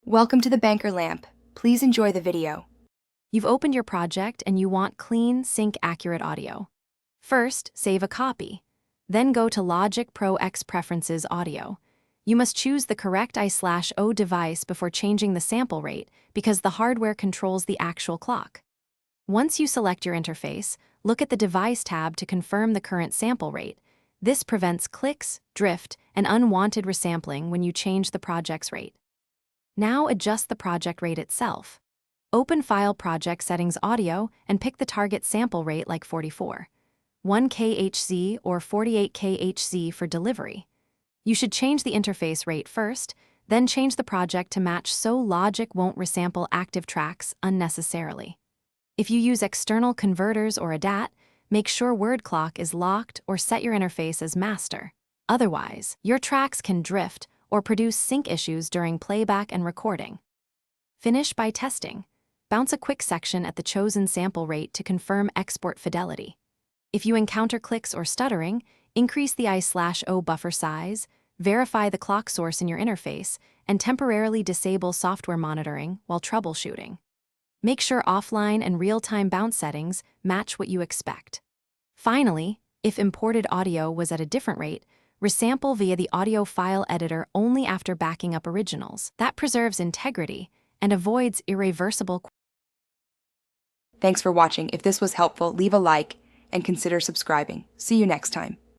Welcome to the Banker Lamp. Please enjoy the video. You've opened your project and you want clean, sync-accurate audio. First, save a copy. Then go to Logic Pro X Preferences Audio. You must choose the correct I/O device before changing the sample rate because the hardware controls the actual clock. Once you select your interface, look at the Device tab to confirm the current sample rate. This prevents clicks, drift, and unwanted resampling when you change the project's rate. Now adjust the project rate itself. Open File Project Settings Audio and pick the target sample rate like 44. 1 kHz or 48 kHz for delivery. You should change the interface rate first, then change the project to match so Logic won't resample active tracks unnecessarily. If you use external converters or a DAT, make sure word clock is locked or set your interface as master. Otherwise, your tracks can drift or produce sync issues during playback and recording. Finish by testing. Bounce a quick section at the chosen sample rate to confirm export fidelity. If you encounter clicks or stuttering, increase the I/O buffer size, verify the clock source in your interface, and temporarily disable software monitoring while troubleshooting. Make sure offline and real-time bounce settings match what you expect. Finally, if imported audio was at a different rate, resample via the audio file editor only after backing up originals. That preserves integrity and avoids irreversible. Thanks for watching. If this was helpful, leave a like and consider subscribing. See you next time.